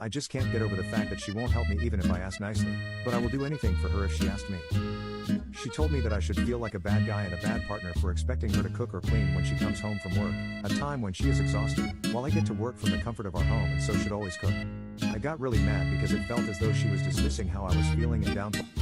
I just can't get over the fact that she won't help me even if I ask nicely, but I will do anything for her if she asked me. She told me that I should feel like a bad guy and a bad partner for expecting her to cook or clean when she comes home from work, a time when she is exhausted, while I get to work from the comfort of our home and so should always cook. I got really mad because it felt as though she was dismissing how I was feeling and downplaying